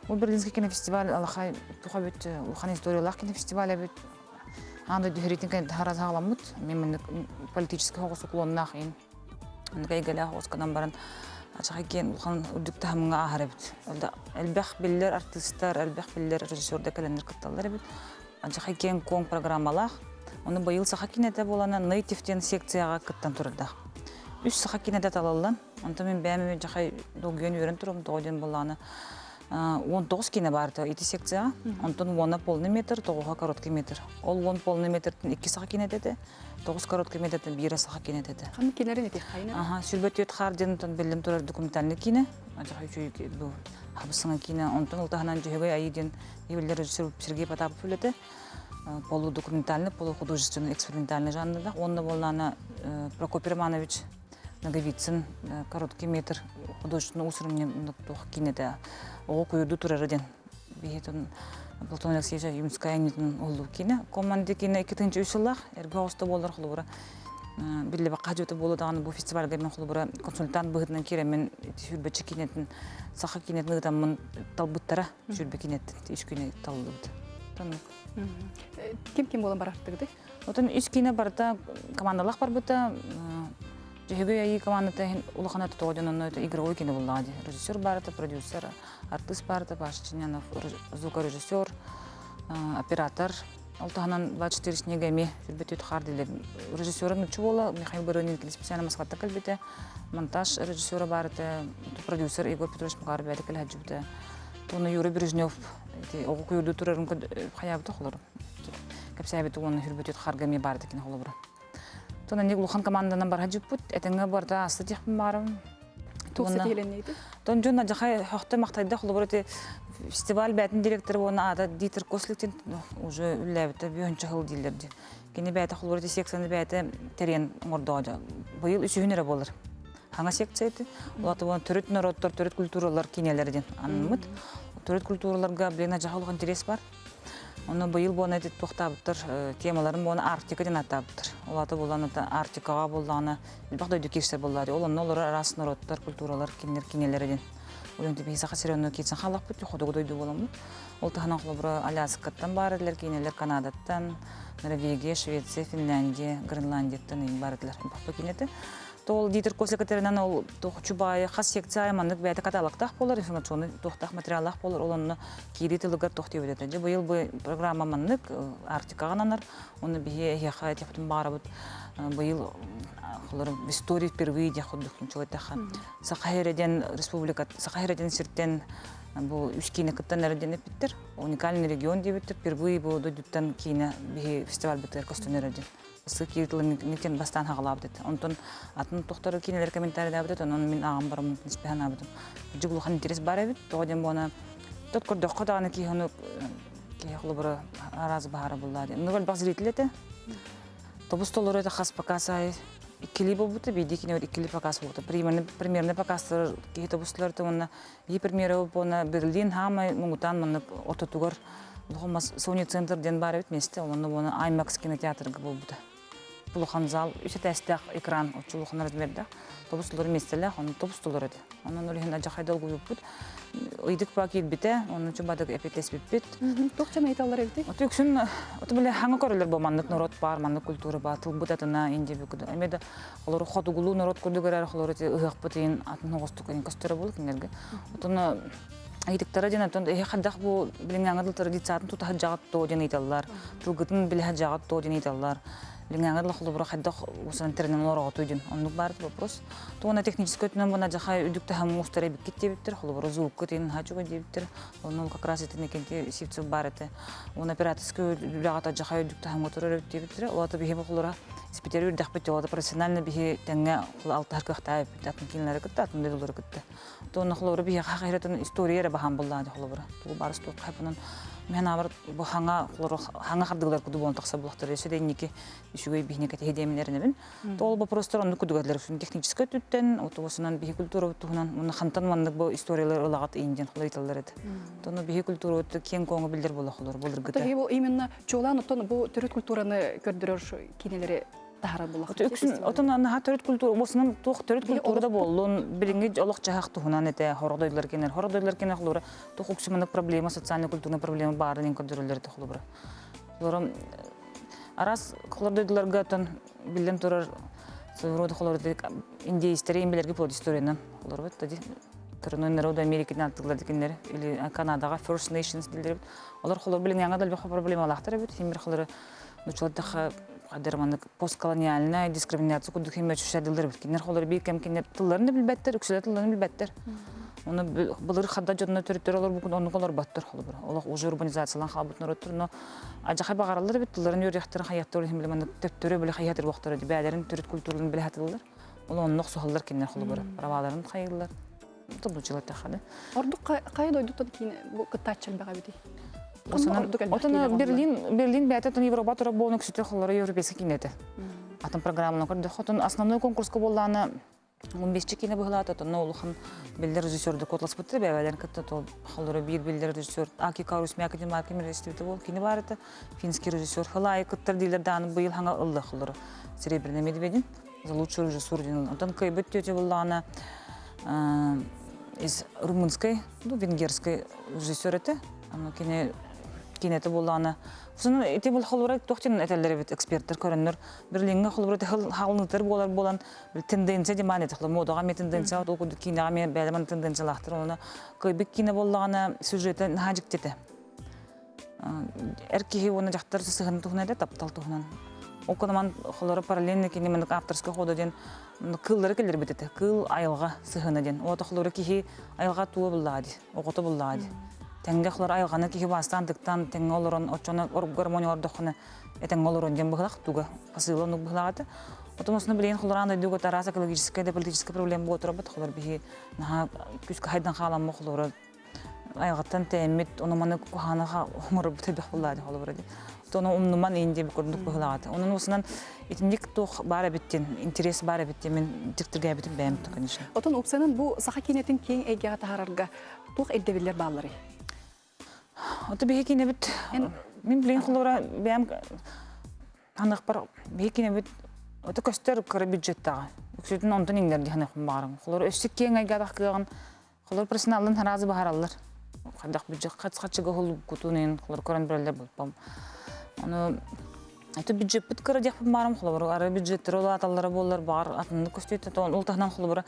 Ол Берлинский кинофестиваль алахай туха бит улхан историялах кинофестиваль бит. Анда дүхритин кен хараз хагаламут. Мен политический хогус уклоннах ин. Андагай галах оскадан баран ачакен улхан үрдүктө хамга ахарбит. Алда элбах биллер артисттар, элбах биллер режиссердер календар кытталар бит. Ачакен кон программалах. Оны быйыл сахакинете болана нейтивтен секцияга кыттан турда. 3 сахакинете талаллан. Анда мен бәме жахай догөн өрен турум доден боланы. 19 кине барды эти секция. Онтон 1 полный метр, 9 короткий метр. Ол 1 полный метрден 2 сахакинете, 9 короткий метрден 1 сахакинете. Кам кинерин эти хайна? Ага, сүрбөт харден тон белем турар документальный кине. Жахай чүй бу хабысыңа кине. Онтон ултаханан жөгөй айден евлер режиссер Сергей Потапов үлете. Полудокументальный, полухудожественный, экспериментальный жанрда. Онда болана Прокопий Романович Наговицын, короткий метр художественный усырымне кинеде. Ол күйірді тұрарыден. Бейетін Платон Алексеевича Юмская нетін олу кине. Команды кине 2-нчы үсіллақ, әргі ауысты болдар құлы бұра. Білі баққа жөті болу дағаны бұл фестивальға мен құлы бұра консультант бұғытынан керемен жүрбетші кинетін, сақы кинетін ұғытамын талбыттара жүрбе кинетін, 3 күне талды бұд. Кем болан бар артығыды? Отын 3 кине барда командалақ бар бұда. Жегөй айы командата улаханаты тоғыден оны игровой кино болады. Режиссер барыты, продюсер, артист барыты, Пашчинянов, звукорежиссер, оператор. Алтағынан 24 снегами жүрбет өт қардилер. Режиссеры нүтші бола, Михаил Баронин специально масқатта кәлбеті. Монтаж режиссеры барыты, продюсер Игорь Петрович Мағарбе әді кәл әджіпті. Тоны Юрий Брежнев, оғы көйірді тұрарын қаябыты қолыр. Кәпсәйбеті оны жүрбет өт қаргами барыты кені қолы бұры. Тона не глухан команданан бар хаджиппут, этеңе барда асты тихпин барым. Туқсы дейілен нейді? Тон жон ажахай хоқты мақтайды қолы фестиваль бәтін директоры оны ада Дитер Косликтен уже үлләбіті бүйінші қыл дейлерді. Кені бәті қолы секцияны бәті терен ордауды. Бұйыл 3 хүнері болыр. Хаңа секция еді. Олаты оны түрет народтар, түрет культуралар кенелерден анымыд. Түрет культураларға білен ажахай олған интерес бар. Оны бұйыл боланы әдет тоқтабыттыр, темаларын боланы Арктикаден атабыттыр. Олаты боланы Арктикаға боланы, бақтай дөкештер болады. Оланы олары арасы народтар, культуралар, кенелерден. Олыңды бейсақа серионы кетсін қалақ бұтты, қодығы-дойды боламын. Ол тұханан құлы бұры Аляскаттан бар еділер, кенелер Канадаттан, Норвегия, Швеция, Финляндия, Гренландияттан бар еділер. Бақпа кенеті. Ол Дитер Косликтен ол Чубайы, қас секция маңдық бәйті каталықтақ болар, информационный тоқтақ материалақ болар, оланы кейді тылығар тоқтай өдеді. Бұйыл бұл программа маңдық Арктикаға нанар, оны бейе еқа тепітін бары бұд. Бұйыл в истории впервые дяходдықтың чуайтаға. Сақайреден республика, Сақайреден сірттен бұл үш кейіне күттен әрден әпіттір. Уникальный регион дебіттір, впервые бұл дойдыттан кейіне бейе фестиваль біттір костюн әрден. Сы киритылын нектен бастан хағылап деді. Онтон атын тоқтары кейнелер комментарий дабы деді, оны мен ағам барым неспехан абыдым. Жүгілуған интерес бар әбіт, тоғаден бұны тот көрді қодағаны кейіні кейіқылы бұры аразы бағары бұллады. Нүгіл бақ зіретілі еді. Тобыс толыры еді қас покасы иккили болбуты, бейді кейіне иккили покасы болбуты. Примерный покасы кейі тобыстыларды оны ей примері болбуына Берлин, Хамай, Мұңғытан, мұны ортотуғыр Sony центрден бар әбіт месте, оны IMAX кинотеатрға болбуды. Бұлыған зал, үші тәстіқ экран, ұчылуған размерді. Тобыс тұлыры местелі, оны тобыс тұлыры еді. Оның өлігін ажақайда олғы өппіт. Үйдік бақ елбіті, оның үшін бадық әпетес бітпіт. Тоқчан айталар әбіті? Оты өксін, оты біле хаңы көрілер бұл, маңдық народ бар, маңдық культуры бар, тылбыт әтіна, инде бүкіді. Әмеді, олары қотығылу народ көрдігер әрі, олары ұғық бұтын атын оғыстық көстері болы кенерге. Отыны Айтықтары ден әттен қадақ бұл білің аңырдыл традициятын тұта хаджағат тоу ден айталар, тұлғытын білі хаджағат тоу ден айталар. Білің аңырдыл құлы бұра қадақ ұсынан терінен оларға той ден. Онлық барды вопрос. Туғына техническі өтінен бұна жақай үдікті хамы ұстары біккет дебіттір, құлы бұра звуқы тенін хачуға дебіттір. Оны ол как раз етін екенде севцев бар еті. Оны операторскі үліғата жақай үдікті хамы тұрыр дебіттір. Олаты бейхе бұқылыра спетері үрдіқ бітті, олаты профессиональны бейхе тәңе алты әркіқта әпітті, атын келінлері күтті, атын дедулары күтті. Тоны құлы бейхе қақиретін историялары бағам болды құлы бұра. Бұл барыс тоқ қайпынан мен абыр бұл хаңа қардығылар күді болын тақса бұлақтыр. Есі дейін неке үшігей бейхіне кәте хедемелеріне бін. Тоғыл бұл простор оны күдігерлер үшін техническі түттен, осынан бейхе культура өттіғынан, оны қантан маңдық бұл историялар ұлағат үйінден құлы еталар еді. Тоны бейхе культура өтті кен коңы білдер бола құлыр, болыр күті. Именно чолан бұл түріт культураны көрдірер кейнелері тахара булах. Өксүн отон анаха төрөт культура босунан тух төрөт культурада боллун билинги олох жахак тухунан эте хородойлар кенер холора тух өксүмөндүк проблема социальный культурный проблема барын көрдүрөлөр холора. Лором арас холордойларга тон билен турар сороды холорды индейстер эмбелерге под историянан холор тади Коренной народы Америки наттыглар дегендер или Канадага First Nations дилдер. Олар холор билен яңа дал проблемалактар бит. Химир холор нучулдах кадермандык постколониальная дискриминация кудук химия чүшәдилдер бит. Кинер холор бик кем кинер тылларын билбәттер, үксәләр тылларын билбәттер. Оны булыр хадда жонна төрөттөр олар бу оны колор баттыр холор. Олар уже урбанизациялан халбытнар өттөр, но ажаха багаралар бит тылларын юряктыр хаяттыр химилемен төптөрө биле хаятыр вактыр ди. Бәләрен төрөт культураларын биле хатылар. Ол онны сохаллар кинер холор. Праваларын хайылар. Тудучылар тахады. Ордук кайда ойдуттан кийин бу кытачыл бага бити. Отона Берлин бәтәтен Европа туры болны ксүтер холлары европейский кинете. Атом программаны көрдө. Хотон основной конкурска болланы 15 кине быгылат, отон улухан билдер режиссерды котлас бутты бәвәләр кытты то холлары бир билдер режиссер Аки Карус Академик университеты бол кине бар это. Финский режиссер Халай кыттыр дилер дан быйыл ханга ылды холлары. Серебряный медведин за лучший режиссер дин. Отон кайбыт тете болланы из румынской, венгерской режиссер это. Аны кинеті боланы. Сосын эти бұл холбырат тоқтен этелері бит эксперттер көрінір. Бірліңгі холбырат халынытыр болан тенденция деман етіқлы. Модаға ме тенденция, оқыды кинеға ме бәліман тенденция лақтыр. Оны көйбік кине болағына сюжеті нәжік деді. Әркеге оны жақтар сығын тұғын әді, таптал тұғынан. Оқыныман холбырат параллельный кине мендік авторсқа ходы ден кыллары келер бітеді. Кыл айылға сығыны ден. Ота холбырат кеге айылға туы бұллады, оқыты бұллады. Тәңге хлор айылғаны кеге бастандықтан тәңге олырын отчаны гармония ордықыны әтәң олырын ден бұғылақ туға посылы нұқ бұғылағады. Отым осыны білейін хлораны дөгі тарас экологическая да политическая проблема бұғы тұрабыд. Хлор бігі күскі хайдан қаламы хлоры айылғаттан тәмет, оны маны күханы ғымыры бұтайбек бұллады хлор бұрады. Оны ұмныман үйінде көріндік бұғылағады. Оның осынан етіндік тоқ бары біттен, интерес бары біттен мен діктірге бітін бәйімді, конечно. Отын ұпсанын бұл сақа кенетін кең әйгеға тағарарға тоқ әлдевелер бағлары. Оты бейкине бит, мен білген құлыра бәйім ханық бар, бейкине бит, оты көстер көрі бюджеттаға. Өксетін онтын еңдерді ханық бағарың. Құлыра өссік кең айгадақ күйіған, құлыра персоналын таразы бағаралар. Қадақ бюджет қатшығы ғыл күтуінен құлыра көрін бірелер болпам. Оты бюджет біт көрі дек бағарым құлыра, ары бюджеттер олы аталары болар бағар, атынды көстейті, ол тағынан құлыра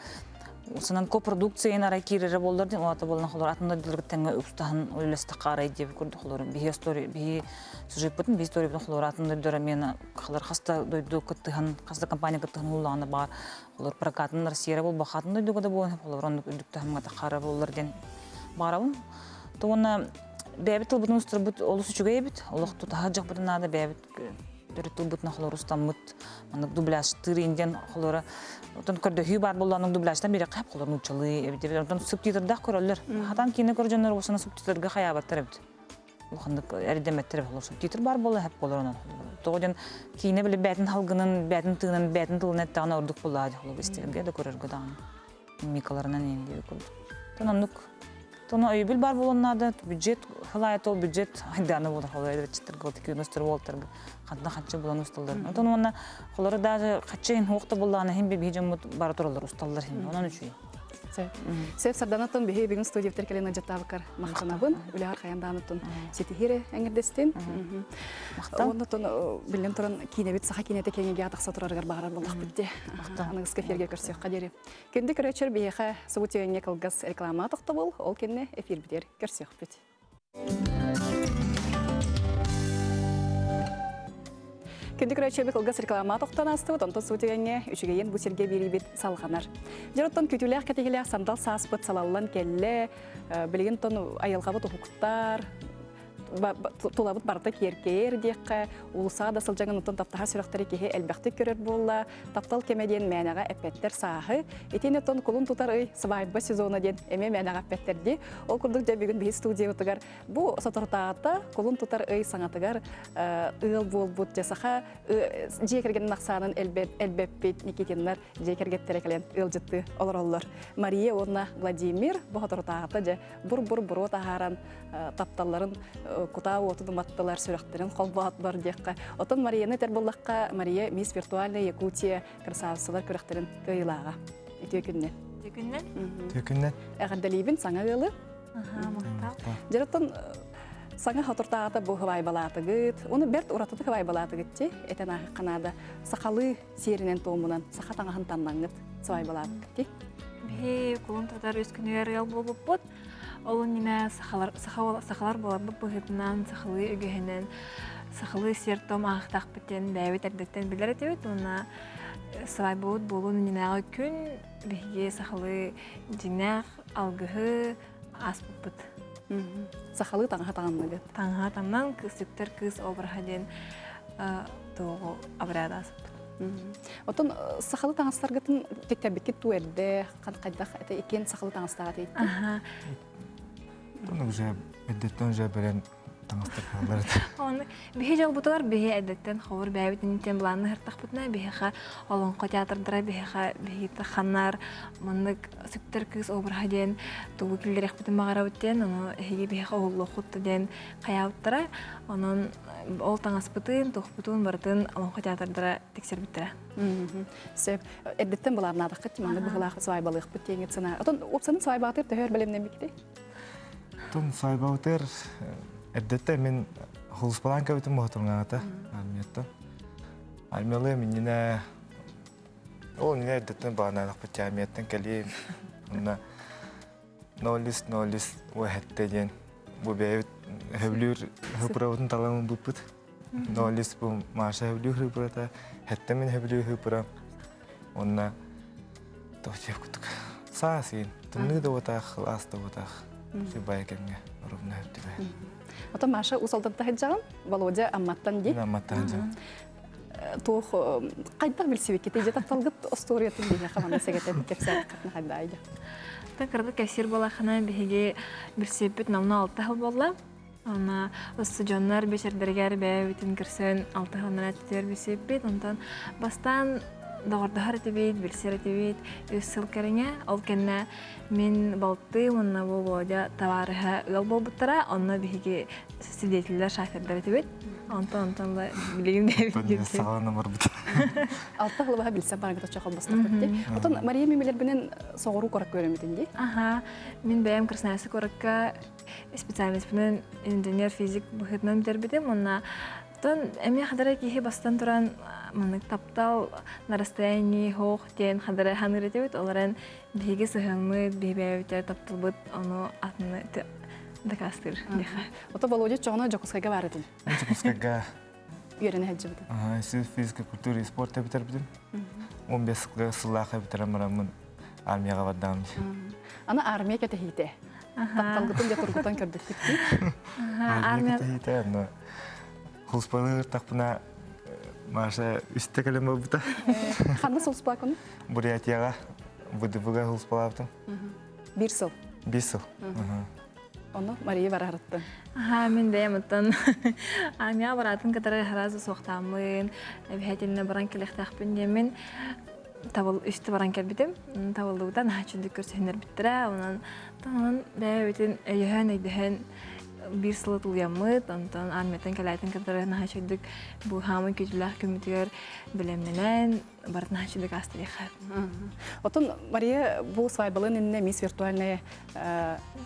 Осынан копродукциян арай кирері болдар ден, олата болна холор атында дилгит тәңге үстахын ойлесті қарай деп көрді холор. Бихи сюжет бұтын, бихи история бұтын холор атында дөра мені қалар қаста дойду күттіған, қаста компания күттіған ұлағаны бар. Холор прокатын Россия бол бақатын дойду көді болын, холор онды үдікті хамғата қара болар ден барабын. То оны бәбіт ұл бұтын ұстыр бұт, олы сүчіге ебіт, олық тұтаға жақ бұтын ады бәбіт Төрөттү бутна холор устаммыт, мандык дубляж тырынден холора. Отон көрдө хүй бар болланың дубляждан бире кап холор нучылы, эбит. Отон субтитрда көрөлөр. Хатан кине көржөнөр болсона субтитрга хаябаттар эбит. Улхандык эрдеметтер холор субтитр бар боло хеп болор анан. Тогоден кине биле бәтин халгынын, бәтин тыгынын, бәтин тылын эттагана ордук булады холор истерге да көрөргө дагы. Микаларынан энди көрдүк. Тононук Тоно өйбіл бар болуынады, бюджет, хылайы тол бюджет айданы болар, холайы бюджеттер ғылды күйіністер болтырғы, қадына қатшы болан ұсталдар. Тоно оны қолары даже қатшайын оқты болағына хем бе бейжен бары тұралар ұсталдар, онан үші. Сәп сарданаттан бейе бігін студиевтер кәлені жаттабықар мақтанабын, үлі арқаянданытын сетихері әңірдестен. Оннатын білін тұрын кейнебет сақа кейнеті кеңеге атақса тұрарғар бағарар болдық бітті. Аныңыз кәферге көрсек қадері. Кенді көрәчер бейеға сұбытүйенге қылғыз реклама атықты бол, ол кенне эфир бітер көрсек біт. Кенді көрәчебі қылғыз реклама тоқтан асты, онтон сұбытүйенге үшігейін бұсерге берейбет салғанар. Жароттан күтілер кәтегілер сандал саспыт салалан кәлі, білген тон айылғабыт ұқықтар, тулабыт барда керкер дейққа, улыса да сылжаңын ұтын таптаға сүрақтары кеге әлбәқті көрер болла, таптал кемеден мәнәға әппәттер сағы, етен еттон құлын тұтар үй свайба сезоны ден әме мәнәға әппәттерді. Ол күрдік де бүгін бейі студия ұтығар. Бұл сатыртағыта құлын тұтар үй саңатығар ұл бол бұд жасаға жекерген нақсанын әлбәппет Никитинлар жекергеттері кәлен ұл жытты олар. Мария Онна Владимир бұл сатыртағыта же бұр-бұр-бұр отағаран тапталарын кута отуну маттылар сүрәхтерин колбатлар дияққа. Отон Марияны терболлаққа Мария мисс виртуальная Якутия красавицалар көрәхтерин кыйлага. Итөкүннән. Төкүннән. Әгәдәлибин саңа гылы. Жараттан саңа хатыртагата бу хавай балатыгыт. Уны берт уратыты хавай балатыгыт те. Этен ахы канада сакалы серинен томунан сахатаңа хантаннаңыт савай балатыгыт те. Бе кулун татар өскүнөр ял болуппут. Олун нине сахалар болар бу быгытынан сахалы үгөһөнөн сахалы сертом ахтак битен бәбит эрдеттен билер этебит. Уна савай болут болун нине күн биге сахалы динах алгыһы аспыппыт. Сахалы таңа таңныгыт. Таңга тамнан кыстыктар кыз обрахаден тоого абрадас. Отон сахалы таңыстаргытын тектәбикки туэрде кайдах это экен сахалы таңыстага дейт. Тоны уже эддеттен уже берен таңыстыр қалар. Он бихе жол буталар бихе эддеттен ховор бәбитин тен бланны хыртак бутна бихе олонко театрдара бихе бихе ханнар мындык сүктер кыз обрахаден тугу килдерек бутын магарауттен оно хиге бихе олло хуттаден каяуттара онон ол таңаспытын тухпутун бартын олонко театрдара тексербиттера. Сеп эддеттен буларна дакыт маңы быгылак свай балык бутеңет сына. Отон опсанын свай батыр төхөр белемнен бикти. Тон сайбаутер эддетте мен хулспалан кабитим моторнгата армиятта. Армиялы минне ол не эддеттен бааналык битамияттан кали уна нолис уахеттеген бу бэйт хөвлүр хөпраутун таламын буппут. Нолис бу маша хөвлүр хөпрата хетте мен хөвлүр хөпра. Уна тохчевкутук. Саасын тунны да ватах ласта ватах. Сибайкемге ровно хөптүбэ. Отон Маша усалдатта хаджаган Володя амматтан ди. Амматтан жа. Тух кайдак билсибекке теже такталгыт историятын ди хаманы сегетен кепсат катна хайдайда. Такырды кассир балахана биһиге бирсеппит намна 6 хыл болла. Ана студионнар бешердергер бәбитин кирсен 6 хылнан тер бирсеппит. Онтан бастан дагырдахар тибит, бирсер тибит, үсел кереңе, ол кенне мен балты монна Володя товарыга ыл болбуттара, онна биһиге свидетельлер шоферлер тибит. Онтан билигим дебит. Саганы бар бут. 6 хыл баха билсем барга тача калбастык битти. Отон Мария мемелер менен согуру корак көрөмөтүн ди. Ага, мен бәям кырсынасы коракка специалист менен инженер физик быхытнан тербитим, онна тон эми хадара кихи бастан туран мынык таптал на расстоянии хох тен хадара ханырытыбыт оларан биге сыгынмыт бибебитер таптылбыт ону атны дакастыр диха. Ото Володя чоғына жокускайга барытын. Жокускайга. Үйрені хаджыбыт. Сіз физика, культура и спорт битер битим. 15 сыллаха битерем барамын армияга бардам. Ана армия кете хите. Тапталгытын да тургутан көрдүк битти. Армия кете хите, но хулспалыр тақпына Маша үсте калем болбута. Ханна сулспа күн? Бурятияга будыбыга хулспалаптым. 1 сыл. 5 сыл. Оны Мария барарытты. Мен дәйміттен армия баратын катары харазы соқтамын, бәйтеліне баран келектақпын демен табыл үсті баран келбетім. Табылдығыдан хачынды көрсенер біттірі, онан бәйтін өйіген 1 сылы тұлыямыд, онтан армияттан кәләйтін катары хачындық бұл хамын көтіләқ көмітігер білемненен бартын хачындық астыры қап. Отын Мария бұл свайбалын инне мисс виртуальная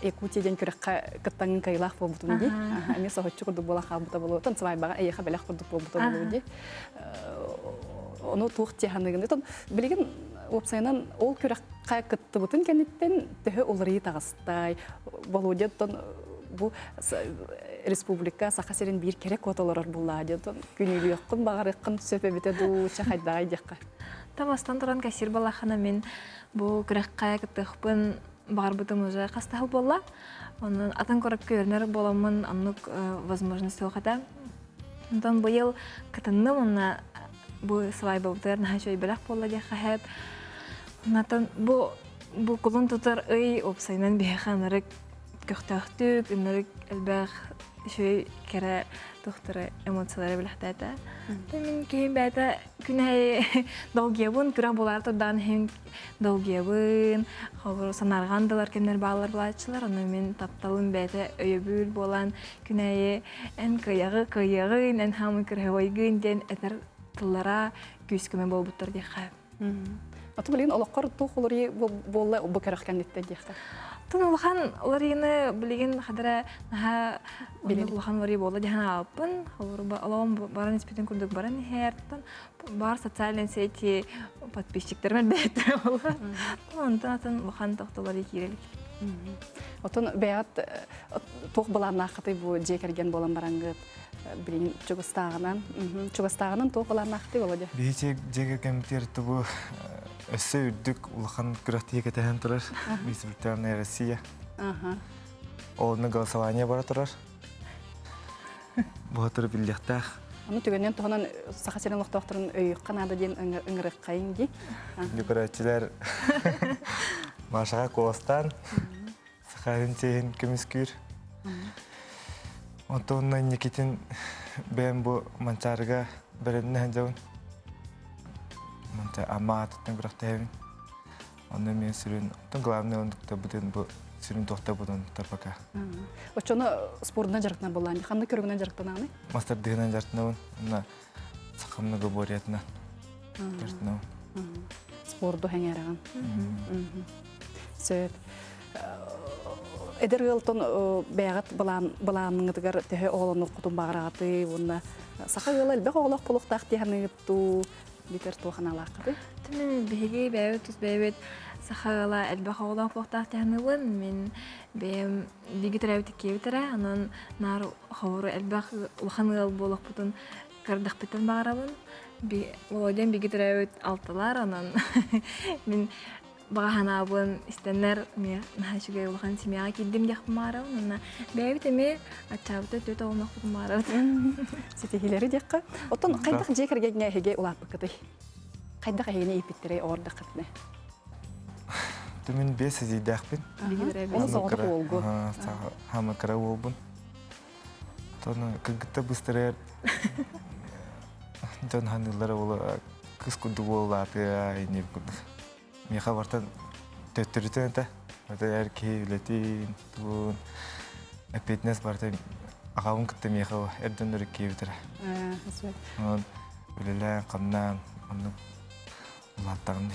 Якутиядан көріққа кыттаңын кайлақ болбутын ди. Ами соғытчы құрды бола қалбыта болу. Отын свайбаға әйеқа бәләқ құрды болбута болу ди. Оны туық тияханығын. Отын білеген опсайынан ол көріққа кытты бұтын кәнеттен түхі олыры тағыстай. Володя bu республика сақасерин бир керек отолорор буллады. Күнүлү якын багарыкын сөпөбүтө дуча хайдай жакка. Табастан туран кассир балахана мен бу кыракка кыттыкпын барбытым уже кастал болла. Онун атын көрөп көрнөр боламын, аннык возможность оката. Ондан быйыл кытынным онна бу свайбовтер нахачой белак болла жакка хеп. Натан бу кулун тутар ый опсайнан беханырык көктөктүк, инерик элбэх шөй кәрі доктора эмоциялары біліқтәді. Мен кейін бәді күнәй долгебін, күрә болар тұрдан хем долгебін, санарғандылар кемнер бағалар бұлатшылар. Оны мен тапталын бәді өйебіл болан күнәйі ән қияғы, ән хамы күрә ойгын ден әтір тыллара күйіскімен бол бұттыр дейқі. Аты білген олаққар тұқ олары болы бұкараққан етті дейқі. Тун улахан оларыны билеген хадара наха улахан вари болла жана алпын олом барын испитен күрдүк барын хертан бар социальный сети подписчиктермен бетер болла. Онтан улахан токтолары кирелик. Отон бәят тоқ баларына қытай бұл жекерген болан бараңғыт білген чугастағынан тоқ баларына қытай болады. Бейте жекерген бітері бұл өссі үрдік ұлған күрәқті екетәген тұрар. Бейсібілтеріне Россия. Олыны голосование бара тұрар. Бұғатыр білдіқтақ. Оны түгеннен тұғынан сақасерен ұқтақтырын өйік қанады ден үңірік қайын дей. Жүкірәтчілер Машаға Коостан, Сақарын тейін көміскүр. Онтығынан некетін бәйін бұл манчарыға бірінні әнжауын. Манчар ама атыттың күріқті әвін. Оны мен сүрін, онтың главный ондықта бұдын бұл сүрін тоқта бұдын тарпақа. Очоны спордынан жарықтан болған, қанды көрігінен жарықтан ағыны? Мастардығынан жарықтан оны сақамны ғыбориятынан жарықтан ағын. Спорду хәңераған. Сөйт. Эдер ғылтын бәғат баланыңыдығар тәхе оғылын ұқытын бағырағаты, онына сақа ғылы әлбәқ оғылық бұлықтақ дейханы ғыпту бетер туған алақыды? Мен бәйге бәйбет, түс бәйбет сақа ғылы әлбәқ оғылық бұлықтақ дейханы ғын. Мен бәйім бейгітір әуітік кейбітірі, анын нар қауыры әлбәқ ұлған ғыл болық бұтын кардақ бетін бағырабын. Олайден бейгітір әуіт алтылар, анын мен бағана абын істенер нәшіге ұлған семияға келдім дек мағырабын. Бәйбет әме атшабыты төт оғылмақ бұтын мағырабын. Сетегелері декқа. Оттан қайдақ жекергенге әйге ұлап бұқыды? Қайдақ әйгені епеттері орды қытыны? Түмін бес әзейдәқпен. Оны соғыдық олғы. Хамы қыра олбын. Тоны күгітті бұстырыр. Жон ханылары олы күз күрді олаты айнеп күрді. Меха бартан төттірітін әті. Бата әркей үлетін, туын. Әпетінес бартан ағауын күтті меха әрден үрік кейбітірі. Оның үлелән, қамнан, оның ұлаттағын.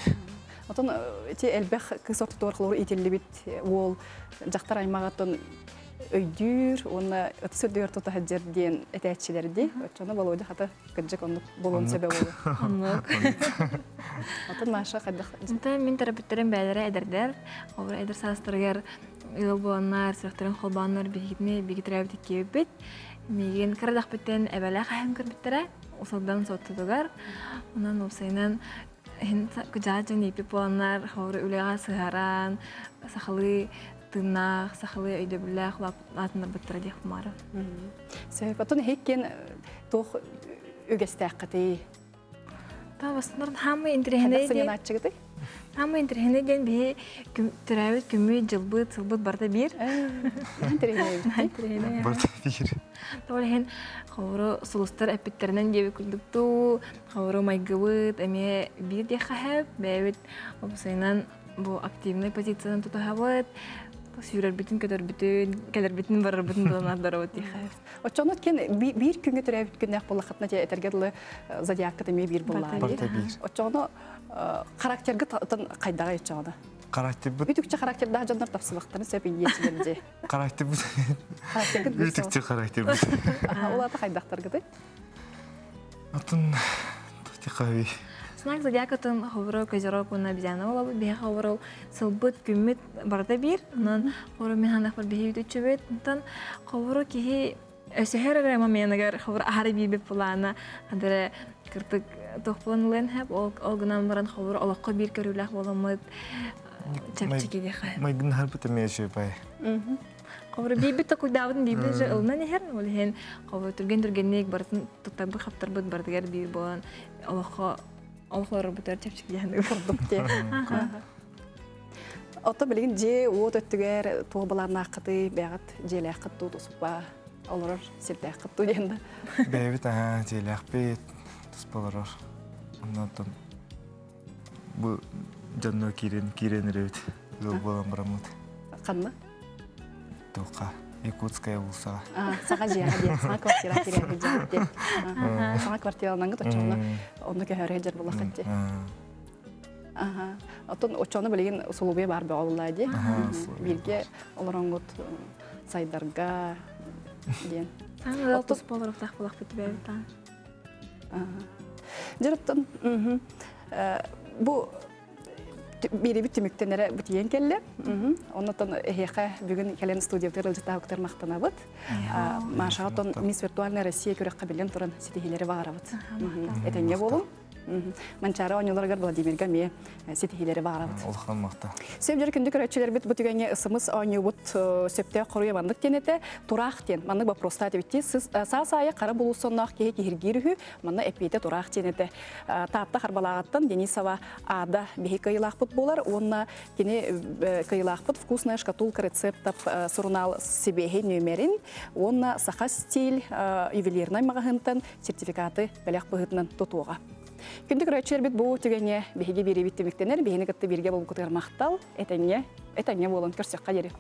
Отон әлбәқ күз орты торқылығы етелі бет ол жақтар аймағаттың өйдүр, оны өтіс өдігер тұта әджерден әтәтшілерді. Өтшіні бұл ойды қаты күджік онық болуын сөбе болу. Онық. Отын маша қайдақ? Мен терапевттерін бәлері әдірдер. Олар әдір састырғар ұйыл боланлар, сұрақтарын қолбанлар бейгітір әбітік кебет. Меген қырадақ біттен әбәлі қайым көрбіттері. Осылдан соттыдығар. Онан осайынан күжағын епіп боланлар, үліға сығаран, сақылы тынақ, сақылы өйді білі құлатындар бұттыры дейк бұмары. Сөйіп, отын хейкен тоқ өгесті әққыты? Бастындардың хамы интерхене дейін. Хамы интерхене дейін бей түрәуіт күмі жылбыт, сылбыт барда бір. Интерхене. Барда бір. Тоғылген қауыры сұлыстар әппеттерінен дебі күлдікту, қауыры майгыбыт, әме бір дейк қағып, бәйбет опысайынан бұл активный позицияны тұтағабыт, сүйрер бүтін, көтер бүтін, кәлер бүтін, барыр бүтін боланадары өт дейхайып. Отчоны кен бір күнге түрәуіт күнне ақ болақытына әтергерлі зодиакы деме бір болан. Барда бір. Отчоны характергі қайдаға етчоны? Характер бұд. Үйтікчі характерді ажандар тапсылықтарын сөп еңгешілерде. Характер бұд. Характергі бұд. Үйтікчі характер бұд. Олаты қайдақтар кіді? Атын тұхте қави. Сынақ зодиакатын қауыру көзірок бұна бізяны олабы, бе қауыру сылбыт күммет барда бір, онан қауыру мен ханақ бар бейі өтіп өт, онтан қауыру кеге өсіхер әрі менігер қауыру ағары бейбіп бұланы, адыры кіртік тоқпыланылын әп, ол ғынан баран қауыру олаққа бір көрілік боламыд, чәпчекеге қайып. Майгын харбыты мен өші бай. Қауыру бейбіп тақуйдабыдың бейбіп жа ұлынан ехер, олеген қауыру түрген-түргеннек барсын тұттабы қаптарбыд бардығар бір болан Олықлары бұтар чәпчік дегенді құрдық де. Оты білген же от өттігер тоғыбаларын ақыды, бәғат желі ақыды ұтысып ба? олорор сирдэх кытту дегенде. Бэбит телеахпит тус болорор. Оннан бу жанно киренеребит. Жол болан барамыт. Канны? Тока Якутская улса. Сага жия де, сага квартира кирен де. Сага квартиранан гыточуна. Онда көһөрө жер булакатты. Отон очоны билген сулубе бар болла де. Бирге олоронгут сайдарга ден. Саңа тус болор тах булак битбе та. Жарыптан бу бири бит түмүктенере битиен келле. Оннотон эхе бүгүн келен студияда ылжыта уктармактанабыт. Машаатон Мисс Виртуальная Россия көрөк кабилен туран ситихилери барабыт. Этенге болум. Манчара оньоларгар Владимир Гаме ситихилери барабыт. Улхан макта. Сөбжер күндүк көрөчүлөр бит бутугене ысымыз оньобут сөптө коруя мандык тенете турактен. Мандык вопроста дебитти саа-сая кара булусоннак кеге киргирү манда эпите турак тенете. Таапта харбалагаттан Денисова ада беги кыйлакпыт болар. Онна кене кыйлакпыт вкусная шкатулка рецептов сурнал себеги нөмерин. Онна саха стиль ювелирный магазинтан сертификаты белек быгытнан тотуга. Күндүк көрөчүлөр бит бу түгене беги бири биттимиктенер, бегини кытты бирге болуп кутар мактал, этеңе болон көрсөккө жери.